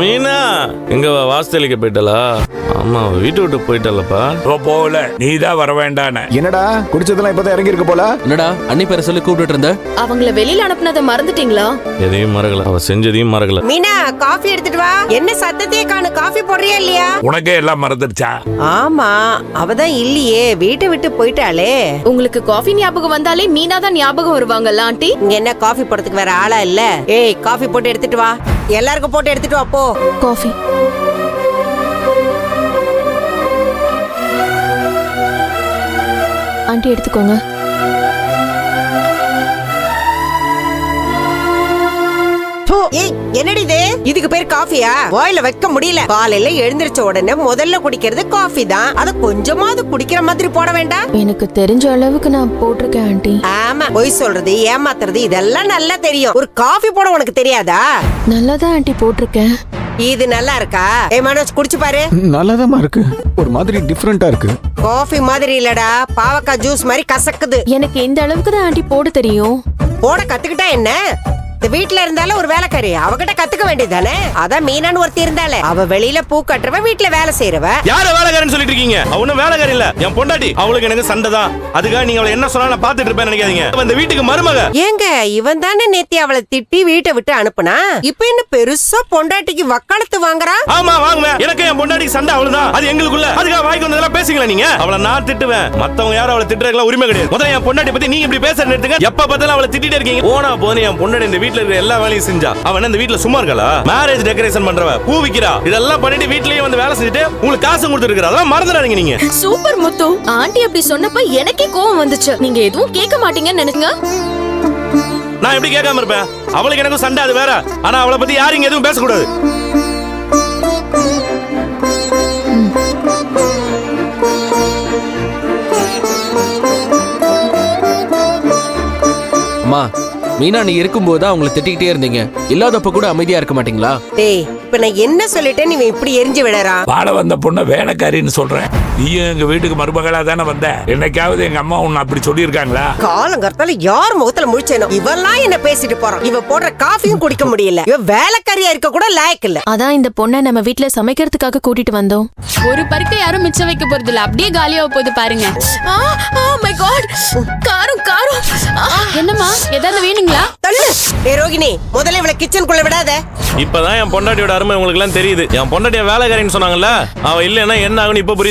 மீனா எங்க வாஸ்தலிக்க போயிட்டலா? ஆமா, வீட்டு விட்டு போயிட்டலப்பா. போகல, நீதான் வர வேண்டான. என்னடா குடிச்சதெல்லாம் இப்பதான் இறங்கி இருக்க போல? என்னடா அண்ணி பேரை சொல்லி கூப்பிட்டு இருந்த? அவங்கள வெளியில அனுப்புனதை மறந்துட்டீங்களா? எதையும் மறக்கல, அவ செஞ்சதையும் மறக்கல. மீனா, காஃபி எடுத்துட்டு வா. என்ன சத்தத்தையே காணு, காஃபி போடுறியா இல்லையா? உனக்கே எல்லாம் மறந்துடுச்சா? ஆமா, அவதான் இல்லையே, வீட்டை விட்டு போயிட்டாளே. உங்களுக்கு காஃபி ஞாபகம் வந்தாலே மீனா தான் ஞாபகம் வருவாங்கல்ல ஆண்டி? இங்க என்ன காஃபி போடுறதுக்கு வேற ஆளா இல்ல? ஏய், காஃபி போட்டு எடுத்துட்டு வா. எல்லாருக்கும் போட்டு எடுத்துட்டு வா போ. காஃபி. ஆண்டி எடுத்துக்கோங்க. ஏய், என்னடி இது? இதுக்கு பேர் காஃபியா? வாயில வைக்க முடியல. காலையில எழுந்திருச்ச உடனே முதல்ல குடிக்கிறது காஃபி தான். அத கொஞ்சமாவது குடிக்கிற மாதிரி போட வேண்டாம்? எனக்கு தெரிஞ்ச அளவுக்கு நான் போட்டிருக்கேன் ஆண்டி. ஆமா, பொய் சொல்றது, ஏமாத்துறது இதெல்லாம் நல்லா தெரியும். ஒரு காஃபி போட உனக்கு தெரியாதா? நல்லாதான் ஆண்டி போட்டிருக்கேன். இது நல்லா இருக்கா? ஏய் மனோஜ், குடிச்சு பாரு. நல்லாதாம்மா இருக்கு, ஒரு மாதிரி டிஃபரெண்டா இருக்கு. காஃபி மாதிரி இல்லடா, பாவக்காய் ஜூஸ் மாதிரி கசக்குது. எனக்கு இந்த அளவுக்கு தான் ஆண்டி போட தெரியும். போட கத்துக்கிட்டா என்ன? இந்த வீட்டுல இருந்தாலும் ஒரு வேலைக்காரி, அவகிட்ட கத்துக்க வேண்டியதானே? அதான் மீனான்னு ஒருத்தி இருந்தாலே, அவ வெளியில பூ கட்டுறவ, வீட்டுல வேலை செய்யறவ. யார வேலைக்காரன்னு சொல்லிட்டு இருக்கீங்க? அவனும் வேலைக்காரி இல்ல, என் பொண்டாட்டி. அவளுக்கு எனக்கு சண்டை தான். அதுக்காக நீங்க அவளை என்ன சொன்னா நான் பாத்துட்டு இருப்பேன் நினைக்காதீங்க. இந்த வீட்டுக்கு மருமக. ஏங்க, இவன் தானே நேத்தி அவளை திட்டி வீட்டை விட்டு அனுப்புனா? இப்ப என்ன பெருசா பொண்டாட்டிக்கு வக்காலத்து வாங்குறா? ஆமா, வாங்குவேன். எனக்கு என் பொண்டாட்டிக்கு சண்டை அவ்வளவுதான். அது எங்களுக்குள்ள. அதுக்காக வாய்க்கு வந்ததெல்லாம் பேசுங்களா நீங்க? அவளை நான் திட்டுவேன், மத்தவங்க யாரும் அவளை திட்டுறதுல உரிமை கிடையாது. முதல்ல என் பொண்டாட்டி பத்தி நீங்க இப்படி பேசுறது நிறுத்துங்க. எப்ப பார்த்தாலும் அவளை திட்டிட்டே இருக்கீங்க. போனா போன என் பொண்டாட்டி இந்த வீட்டுல இருக்கிற எல்லா வேலையும் செஞ்சா. அவன் இந்த வீட்டுல சும்மா இருக்கலா? மேரேஜ் டெக்கரேஷன் பண்றவ, பூ விக்கிறா, இதெல்லாம் பண்ணிட்டு வீட்லயே வந்து வேலை செஞ்சுட்டு உங்களுக்கு காசு கொடுத்துருக்கா. அதெல்லாம் மறந்துடாதீங்க நீங்க. சூப்பர் முத்து. ஆண்டி அப்படி சொன்னப்ப எனக்கே கோவம் வந்துச்சு. நீங்க எதுவும் கேட்க மாட்டீங்கன்னு நினைச்சுங்க. நான் எப்படி கேட்காம இருப்பேன்? அவளுக்கு எனக்கும் சண்டை, அது வேற. ஆனா அவளை பத்தி யாரும் எதுவும் பேசக்கூடாது. அம்மா, மீனா நீ இருக்கும்போது அவங்களை திட்டிக்கிட்டே இருந்தீங்க. இல்லாதப்ப கூட அமைதியா இருக்க மாட்டீங்களா? டேய், இப்ப நான் என்ன சொல்லிட்டேன், நீ இப்படி எரிஞ்சு விடறான்? வாழ வந்த பொண்ண வேலைக்காரின்னு சொல்றேன். நீயும் எங்க வீட்டுக்கு மருமகளா தானே வந்த. என்னைக்காவது எங்க அம்மா உன்னை அப்படி சொல்லி இருக்காங்களா? காலங்கர்த்தால யார் முகத்துல முழிச்சேனோ இவெல்லாம் என்ன பேசிட்டு போறான். இவ போடுற காஃபியும் குடிக்க முடியல. இவ வேலைக்காரியா இருக்க கூட லாயக்கு இல்ல. அதான் இந்த பொண்ணை நம்ம வீட்ல சமைக்கிறதுக்காக கூட்டிட்டு வந்தோம். ஒரு பருக்க யாரும் மிச்சம் வைக்க போறது இல்ல, அப்படியே காலியா போகுது பாருங்க. மை காட், காரம் காரம். என்னம்மா, ஏதாவது வேணுங்களா? தள்ளு. ஏ ரோகிணி, முதல்ல இவள கிச்சனுக்குள்ள விடாத. இப்பதான் என் பொண்டாட்டியோட அருமை உங்களுக்கு எல்லாம் தெரியுது. என் பொண்டாட்டிய வேலைக்காரின்னு சொன்னாங்கல்ல, அவ இல்லன்னா என்ன ஆகுன்னு இப்ப புரியுது.